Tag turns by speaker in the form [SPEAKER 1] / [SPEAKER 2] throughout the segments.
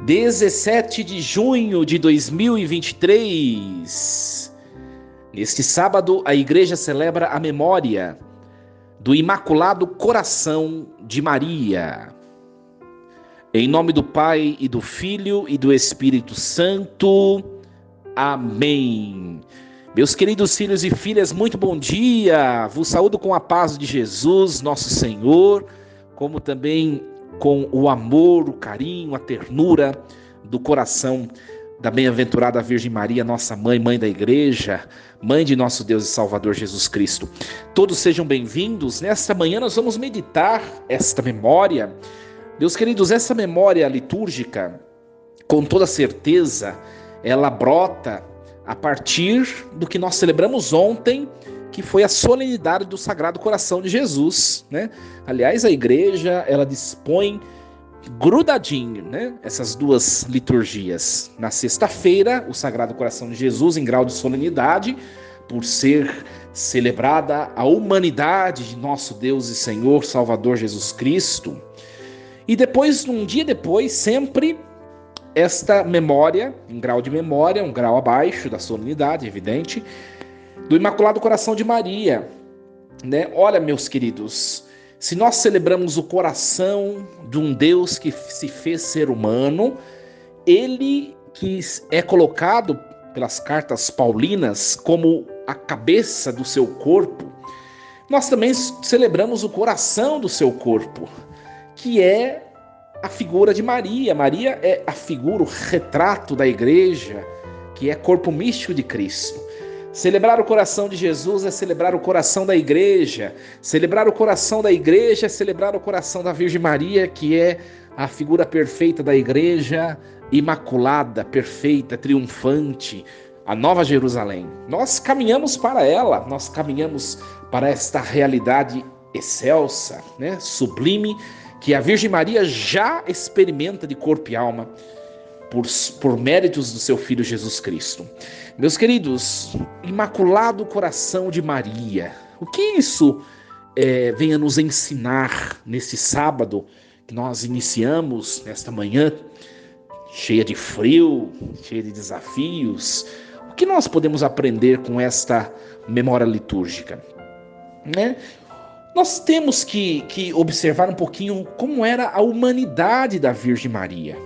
[SPEAKER 1] 17 de junho de 2023. Neste sábado, a igreja celebra a memória do Imaculado Coração de Maria. Em nome do Pai, e do Filho, e do Espírito Santo. Amém. Meus queridos filhos e filhas, muito bom dia. Vos saúdo com a paz de Jesus, nosso Senhor, como também com o amor, o carinho, a ternura do coração da bem-aventurada Virgem Maria, nossa mãe, mãe da igreja, mãe de nosso Deus e Salvador Jesus Cristo. Todos sejam bem-vindos. Nesta manhã nós vamos meditar esta memória. Meus queridos, essa memória litúrgica, com toda certeza, ela brota a partir do que nós celebramos ontem, que foi a solenidade do Sagrado Coração de Jesus, né? Aliás, a igreja, ela dispõe grudadinho, né? Essas duas liturgias. Na sexta-feira, o Sagrado Coração de Jesus, em grau de solenidade, por ser celebrada a humanidade de nosso Deus e Senhor, Salvador Jesus Cristo. E depois, um dia depois, sempre esta memória, em grau de memória, um grau abaixo da solenidade, evidente, do Imaculado Coração de Maria, né? Olha, meus queridos, se nós celebramos o coração de um Deus que se fez ser humano, ele que é colocado pelas cartas paulinas como a cabeça do seu corpo, nós também celebramos o coração do seu corpo, que é a figura de Maria. Maria é a figura, o retrato da igreja, que é corpo místico de Cristo. Celebrar o coração de Jesus é celebrar o coração da igreja. Celebrar o coração da igreja é celebrar o coração da Virgem Maria, que é a figura perfeita da igreja, imaculada, perfeita, triunfante, a Nova Jerusalém. Nós caminhamos para ela, nós caminhamos para esta realidade excelsa, né, sublime, que a Virgem Maria já experimenta de corpo e alma, por méritos do seu Filho Jesus Cristo. Meus queridos, Imaculado Coração de Maria, o que isso vem a nos ensinar nesse sábado que nós iniciamos nesta manhã, cheia de frio, cheia de desafios? O que nós podemos aprender com esta memória litúrgica, né? Nós temos que observar um pouquinho como era a humanidade da Virgem Maria.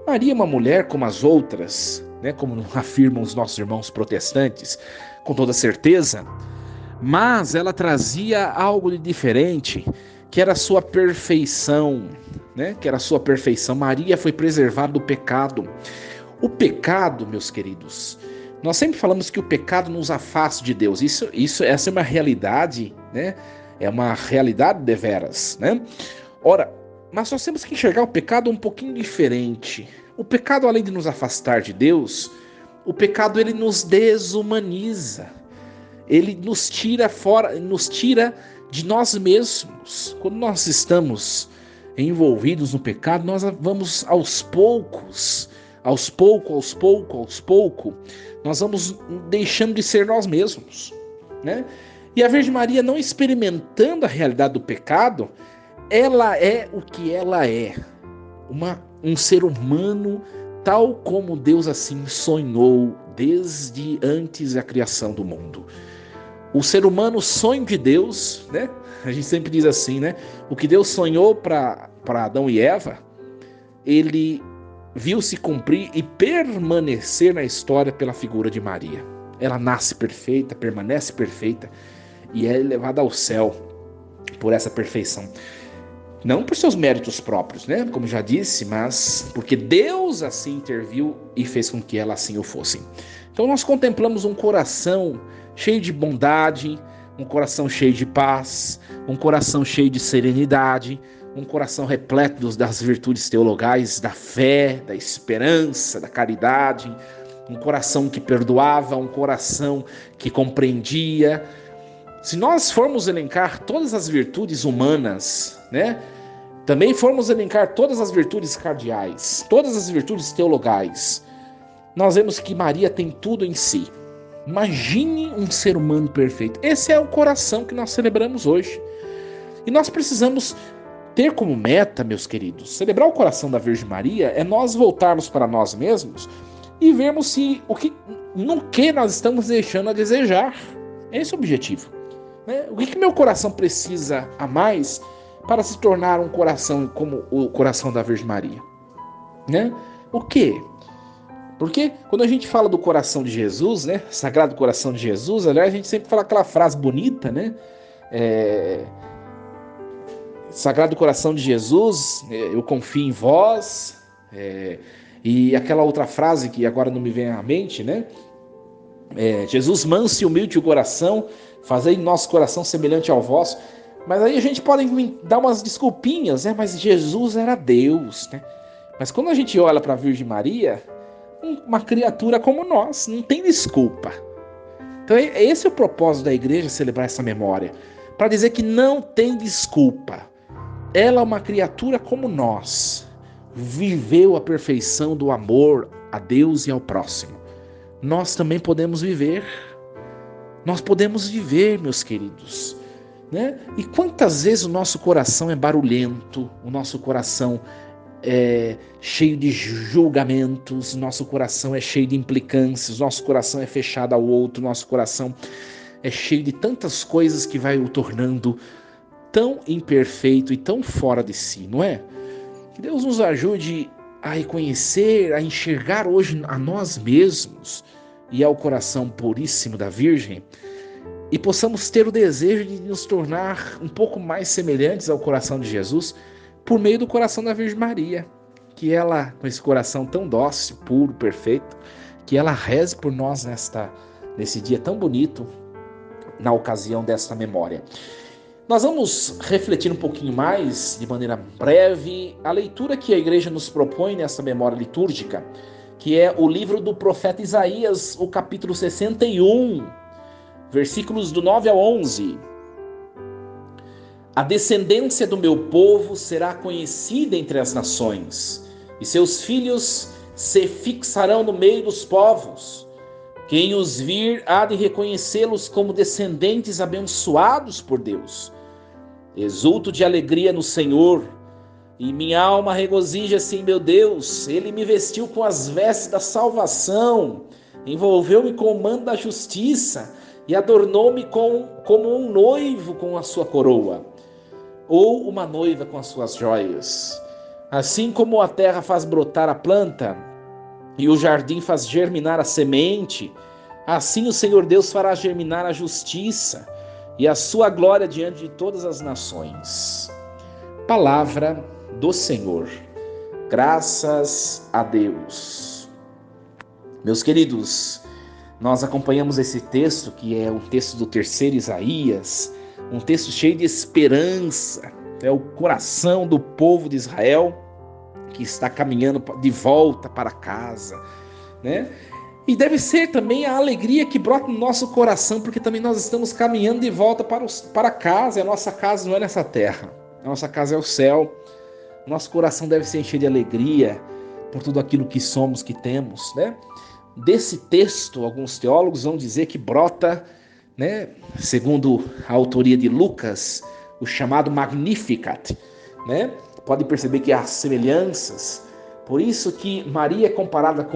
[SPEAKER 1] Maria é uma mulher como as outras, né, como afirmam os nossos irmãos protestantes, com toda certeza, mas ela trazia algo de diferente, que era a sua perfeição, né, que era a sua perfeição. Maria foi preservada do pecado. O pecado, meus queridos, nós sempre falamos que o pecado nos afasta de Deus. Essa é uma realidade, né? É uma realidade deveras, né? Ora, mas nós temos que enxergar o pecado um pouquinho diferente. O pecado, além de nos afastar de Deus, o pecado ele nos desumaniza. Ele nos tira fora, nos tira de nós mesmos. Quando nós estamos envolvidos no pecado, nós vamos aos poucos, nós vamos deixando de ser nós mesmos, né? E a Virgem Maria, não experimentando a realidade do pecado, ela é o que ela é, um ser humano tal como Deus assim sonhou desde antes da criação do mundo. O ser humano, sonho de Deus, né? A gente sempre diz assim, né? O que Deus sonhou para Adão e Eva, ele viu se cumprir e permanecer na história pela figura de Maria. Ela nasce perfeita, permanece perfeita e é elevada ao céu por essa perfeição. Não por seus méritos próprios, né? Como já disse, mas porque Deus assim interviu e fez com que ela assim o fosse. Então nós contemplamos um coração cheio de bondade, um coração cheio de paz, um coração cheio de serenidade, um coração repleto das virtudes teologais, da fé, da esperança, da caridade, um coração que perdoava, um coração que compreendia. Se nós formos elencar todas as virtudes humanas, né? Também formos elencar todas as virtudes cardeais, todas as virtudes teologais, nós vemos que Maria tem tudo em si. Imagine um ser humano perfeito. Esse é o coração que nós celebramos hoje. E nós precisamos ter como meta, meus queridos, celebrar o coração da Virgem Maria é nós voltarmos para nós mesmos e vermos se no que nós estamos deixando a desejar. Esse é o objetivo, né? O que meu coração precisa a mais para se tornar um coração como o coração da Virgem Maria, né? O quê? Porque quando a gente fala do coração de Jesus, né? Sagrado coração de Jesus, aliás, a gente sempre fala aquela frase bonita, né? Sagrado coração de Jesus, eu confio em vós. E aquela outra frase que agora não me vem à mente, né? Jesus manso e humilde o coração, fazei nosso coração semelhante ao vosso. Mas aí a gente pode dar umas desculpinhas, né? Mas Jesus era Deus, né? Mas quando a gente olha para a Virgem Maria, uma criatura como nós, não tem desculpa. Então esse é o propósito da igreja, celebrar essa memória, para dizer que não tem desculpa. Ela é uma criatura como nós, viveu a perfeição do amor a Deus e ao próximo. Nós também podemos viver. Nós podemos viver, meus queridos, né? E quantas vezes o nosso coração é barulhento, o nosso coração é cheio de julgamentos, nosso coração é cheio de implicâncias, nosso coração é fechado ao outro, nosso coração é cheio de tantas coisas que vai o tornando tão imperfeito e tão fora de si, não é? Que Deus nos ajude a reconhecer, a enxergar hoje a nós mesmos e ao coração puríssimo da Virgem, e possamos ter o desejo de nos tornar um pouco mais semelhantes ao coração de Jesus por meio do coração da Virgem Maria, que ela, com esse coração tão dócil, puro, perfeito, que ela reze por nós nesse dia tão bonito, na ocasião desta memória. Nós vamos refletir um pouquinho mais, de maneira breve, a leitura que a igreja nos propõe nessa memória litúrgica, que é o livro do profeta Isaías, o capítulo 61, versículos do 9 ao 11. A descendência do meu povo será conhecida entre as nações, e seus filhos se fixarão no meio dos povos. Quem os vir há de reconhecê-los como descendentes abençoados por Deus. Exulto de alegria no Senhor, e minha alma regozija-se em meu Deus. Ele me vestiu com as vestes da salvação, envolveu-me com o manto da justiça, e adornou-me como um noivo com a sua coroa, ou uma noiva com as suas joias. Assim como a terra faz brotar a planta, e o jardim faz germinar a semente, assim o Senhor Deus fará germinar a justiça, e a sua glória diante de todas as nações. Palavra do Senhor. Graças a Deus. Meus queridos, nós acompanhamos esse texto, que é um texto do terceiro Isaías, um texto cheio de esperança. É o coração do povo de Israel que está caminhando de volta para casa, né? E deve ser também a alegria que brota no nosso coração, porque também nós estamos caminhando de volta para casa. A nossa casa não é nessa terra, a nossa casa é o céu. Nosso coração deve se encher de alegria por tudo aquilo que somos, que temos, né? Desse texto, alguns teólogos vão dizer que brota, né, segundo a autoria de Lucas, o chamado Magnificat, né? Pode perceber que há semelhanças. Por isso que Maria é comparada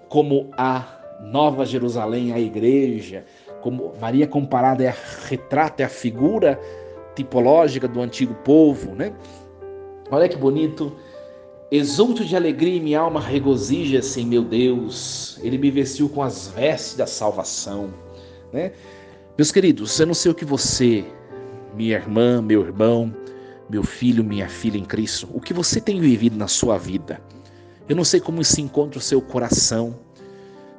[SPEAKER 1] como a Nova Jerusalém, a igreja. Como Maria comparada retrata, é a figura tipológica do antigo povo, né? Olha que bonito. Exulto de alegria e minha alma regozija-se em meu Deus. Ele me vestiu com as vestes da salvação, né? Meus queridos, eu não sei o que você, minha irmã, meu irmão, meu filho, minha filha em Cristo, o que você tem vivido na sua vida. Eu não sei como se encontra o seu coração,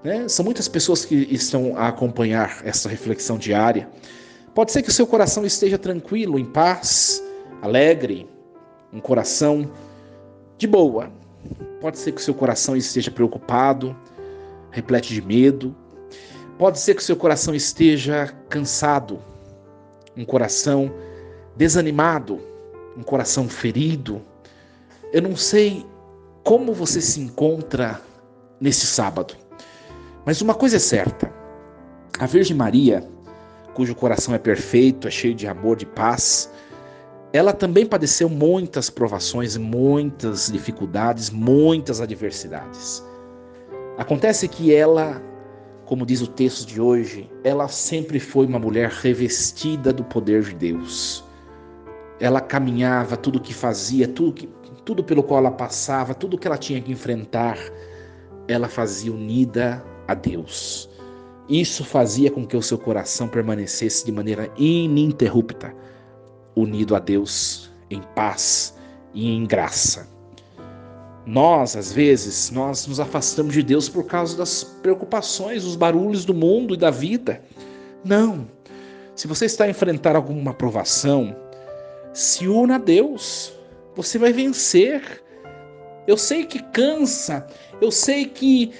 [SPEAKER 1] né? São muitas pessoas que estão a acompanhar essa reflexão diária. Pode ser que o seu coração esteja tranquilo, em paz, alegre, um coração de boa. Pode ser que o seu coração esteja preocupado, repleto de medo. Pode ser que o seu coração esteja cansado, um coração desanimado, um coração ferido. Eu não sei como você se encontra nesse sábado, mas uma coisa é certa: a Virgem Maria, cujo coração é perfeito, é cheio de amor, de paz, ela também padeceu muitas provações, muitas dificuldades, muitas adversidades. Acontece que ela, como diz o texto de hoje, ela sempre foi uma mulher revestida do poder de Deus. Ela caminhava, tudo que fazia, tudo pelo qual ela passava, tudo que ela tinha que enfrentar, ela fazia unida a Deus. Isso fazia com que o seu coração permanecesse de maneira ininterrupta, unido a Deus, em paz e em graça. Nós, às vezes, nós nos afastamos de Deus por causa das preocupações, dos barulhos do mundo e da vida. Não. Se você está a enfrentar alguma provação, se una a Deus. Você vai vencer. Eu sei que cansa, eu sei que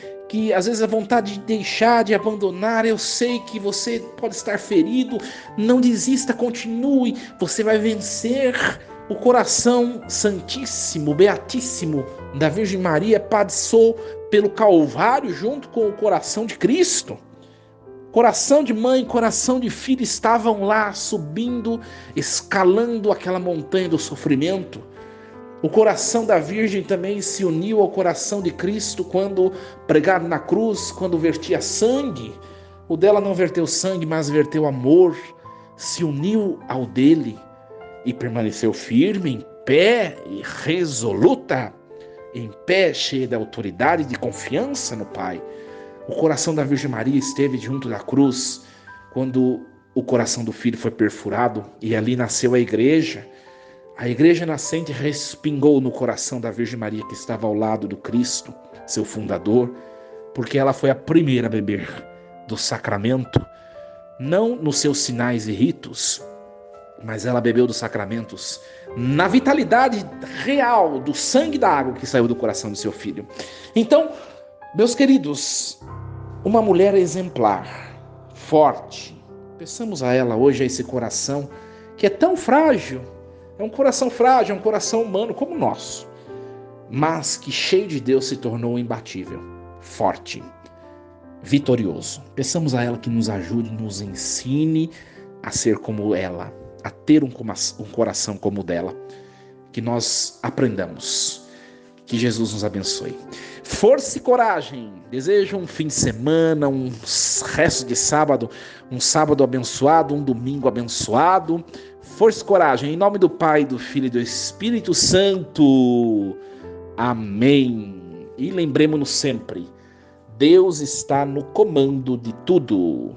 [SPEAKER 1] às vezes a vontade de deixar, de abandonar, eu sei que você pode estar ferido. Não desista, continue. Você vai vencer. O coração santíssimo, beatíssimo da Virgem Maria passou pelo Calvário junto com o coração de Cristo. Coração de mãe, coração de filho estavam lá subindo, escalando aquela montanha do sofrimento. O coração da Virgem também se uniu ao coração de Cristo quando pregado na cruz, quando vertia sangue. O dela não verteu sangue, mas verteu amor. Se uniu ao dele e permaneceu firme, em pé e resoluta, em pé, cheia de autoridade e de confiança no Pai. O coração da Virgem Maria esteve junto da cruz quando o coração do Filho foi perfurado e ali nasceu a igreja. A igreja nascente respingou no coração da Virgem Maria que estava ao lado do Cristo, seu fundador, porque ela foi a primeira a beber do sacramento, não nos seus sinais e ritos, mas ela bebeu dos sacramentos na vitalidade real do sangue da água que saiu do coração de seu filho. Então, meus queridos, uma mulher exemplar, forte, peçamos a ela hoje, a esse coração que é tão frágil. É um coração frágil, é um coração humano como o nosso, mas que cheio de Deus se tornou imbatível, forte, vitorioso. Peçamos a ela que nos ajude, nos ensine a ser como ela, a ter um coração como o dela, que nós aprendamos. Que Jesus nos abençoe. Força e coragem. Desejo um fim de semana, um resto de sábado, um sábado abençoado, um domingo abençoado. Força e coragem. Em nome do Pai, do Filho e do Espírito Santo. Amém. E lembremos-nos sempre, Deus está no comando de tudo.